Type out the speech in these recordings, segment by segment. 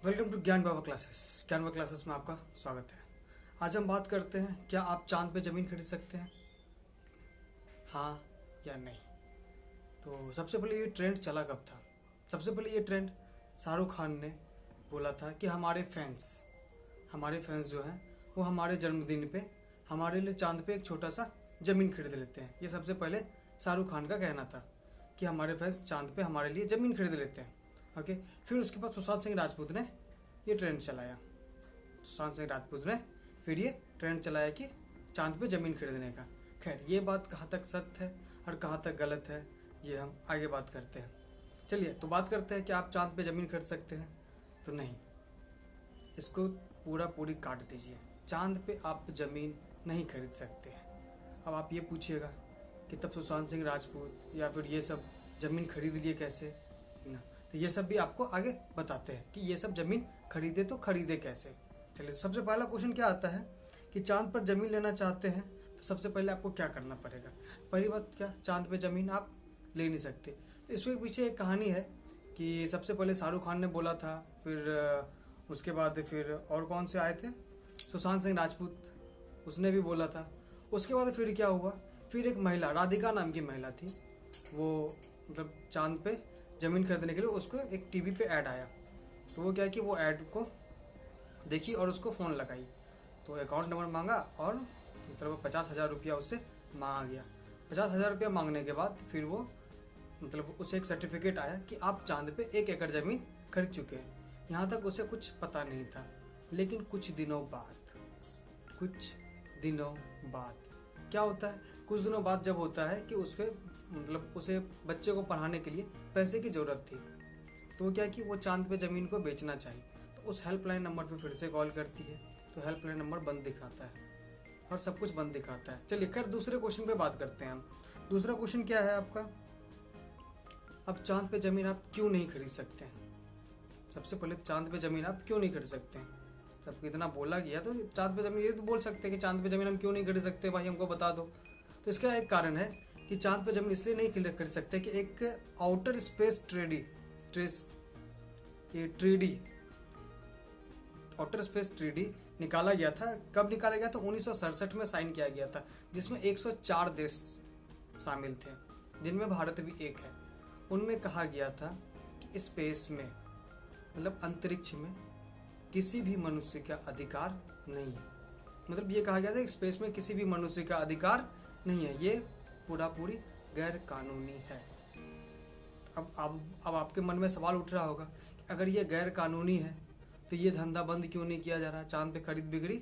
Welcome to ज्ञान बाबा classes. ज्ञान बाबा classes में आपका स्वागत है। आज हम बात करते हैं, क्या आप चांद पे ज़मीन खरीद सकते हैं, हाँ या नहीं। तो सबसे पहले ये ट्रेंड चला कब था? सबसे पहले ये ट्रेंड शाहरुख खान ने बोला था कि हमारे फैंस जो हैं वो हमारे जन्मदिन पे हमारे लिए चांद पे एक छोटा सा ज़मीन खरीद लेते हैं। ये सबसे पहले शाहरुख खान का कहना था कि हमारे फैंस चांद पे हमारे लिए ज़मीन खरीद लेते हैं। ओके, फिर उसके बाद सुशांत सिंह राजपूत ने ये ट्रेंड चलाया। सुशांत सिंह राजपूत ने फिर ये ट्रेंड चलाया कि चांद पे ज़मीन खरीदने का। खैर, ये बात कहाँ तक सत्य है और कहाँ तक गलत है, ये हम आगे बात करते हैं। चलिए तो बात करते हैं कि आप चांद पे ज़मीन खरीद सकते हैं। तो नहीं, इसको पूरी काट दीजिए। चांद पे आप ज़मीन नहीं खरीद सकते हैं। अब आप ये पूछिएगा कि तब सुशांत सिंह राजपूत या फिर ये सब ज़मीन खरीद लिए कैसे ना, तो ये सब भी आपको आगे बताते हैं कि ये सब ज़मीन खरीदे तो खरीदे कैसे। चलिए, तो सबसे पहला क्वेश्चन क्या आता है कि चांद पर ज़मीन लेना चाहते हैं तो सबसे पहले आपको क्या करना पड़ेगा। पहली बात, क्या चांद पे ज़मीन आप ले नहीं सकते। तो इसके पीछे एक कहानी है कि सबसे पहले शाहरुख खान ने बोला था, फिर उसके बाद फिर और कौन से आए थे, सुशांत सिंह राजपूत, उसने भी बोला था। उसके बाद फिर क्या हुआ, फिर एक महिला, राधिका नाम की महिला थी, वो मतलब चांद पे ज़मीन खरीदने के लिए उसको एक टीवी पे ऐड आया। तो वो क्या है कि वो ऐड को देखी और उसको फ़ोन लगाई, तो अकाउंट नंबर मांगा और मतलब 50,000 रुपया उससे मांगा गया। 50,000 रुपया मांगने के बाद फिर वो मतलब उसे एक सर्टिफिकेट आया कि आप चांद पे 1 एकड़ ज़मीन खरीद चुके हैं। यहाँ तक उसे कुछ पता नहीं था। लेकिन कुछ दिनों बाद क्या होता है, कुछ दिनों बाद जब होता है कि उसके मतलब उसे बच्चे को पढ़ाने के लिए पैसे की ज़रूरत थी, तो वो क्या है कि वो चांद पे ज़मीन को बेचना चाहिए। तो उस हेल्पलाइन नंबर पे फिर से कॉल करती है, तो हेल्पलाइन नंबर बंद दिखाता है और सब कुछ बंद दिखाता है। चलिए, खैर दूसरे क्वेश्चन पे बात करते हैं हम। दूसरा क्वेश्चन क्या है आपका, अब चांद पे ज़मीन आप क्यों नहीं खरीद सकते हैं। सबसे पहले चांद पे ज़मीन आप क्यों नहीं खरीद सकते हैं। सबको इतना बोला गया तो चांद पे ज़मीन, ये तो बोल सकते हैं कि चांद पे ज़मीन हम क्यों नहीं खरीद सकते, भाई हमको बता दो। तो इसका एक कारण है कि चांद पे ज़मीन इसलिए नहीं खरीद सकते कि एक आउटर स्पेस ट्रीडी निकाला गया था। कब निकाला गया था? 1967 में साइन किया गया था, जिसमें 104 देश शामिल थे, जिनमें भारत भी एक है। उनमें कहा गया था कि स्पेस में मतलब अंतरिक्ष में किसी भी मनुष्य का अधिकार नहीं है। मतलब ये कहा गया था कि स्पेस में किसी भी मनुष्य का अधिकार नहीं है, ये पूरी गैर कानूनी है। अब आपके मन में सवाल उठ रहा होगा कि अगर ये गैर कानूनी है तो ये धंधा बंद क्यों नहीं किया जा रहा है, चांद पे खरीद बिक्री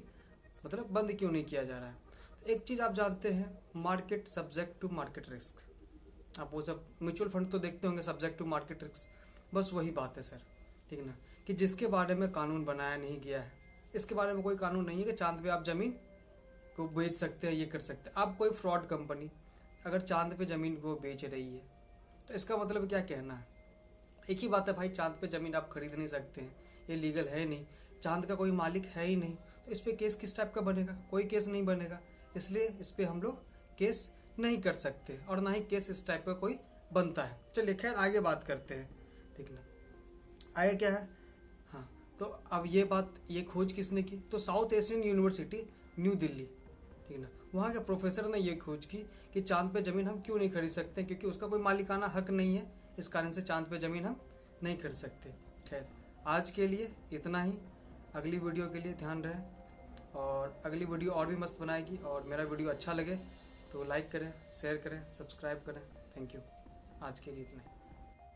मतलब बंद क्यों नहीं किया जा रहा है। तो एक चीज़ आप जानते हैं, market subject to market risk. आप वो सब म्यूचुअल फंड तो देखते होंगे, सब्जेक्ट टू मार्केट रिस्क, बस वही बात है सर, ठीक है ना, कि जिसके बारे में कानून बनाया नहीं गया है, इसके बारे में कोई कानून नहीं है कि चांद पे आप ज़मीन को बेच सकते हैं, ये कर सकते हैं। आप कोई फ्रॉड कंपनी अगर चांद पे ज़मीन को बेच रही है तो इसका मतलब क्या कहना है, एक ही बात है भाई, चांद पे ज़मीन आप खरीद नहीं सकते हैं, ये लीगल है नहीं, चांद का कोई मालिक है ही नहीं। तो इस पर केस किस टाइप का बनेगा, कोई केस नहीं बनेगा। इसलिए इस पर हम लोग केस नहीं कर सकते और ना ही केस इस टाइप का कोई बनता है। चलिए, खैर आगे बात करते हैं, ठीक ना। आगे क्या है, हाँ, तो अब ये खोज किसने की, तो south Asian university new Delhi, ठीक ना, वहाँ के प्रोफेसर ने ये खोज की कि चांद पे ज़मीन हम क्यों नहीं खरीद सकते, क्योंकि उसका कोई मालिकाना हक नहीं है, इस कारण से चांद पे ज़मीन हम नहीं खरीद सकते। खैर, आज के लिए इतना ही। अगली वीडियो के लिए ध्यान रहे, और अगली वीडियो और भी मस्त बनाएगी। और मेरा वीडियो अच्छा लगे तो लाइक करें, शेयर करें, सब्सक्राइब करें। Thank you. आज के लिए इतना ही।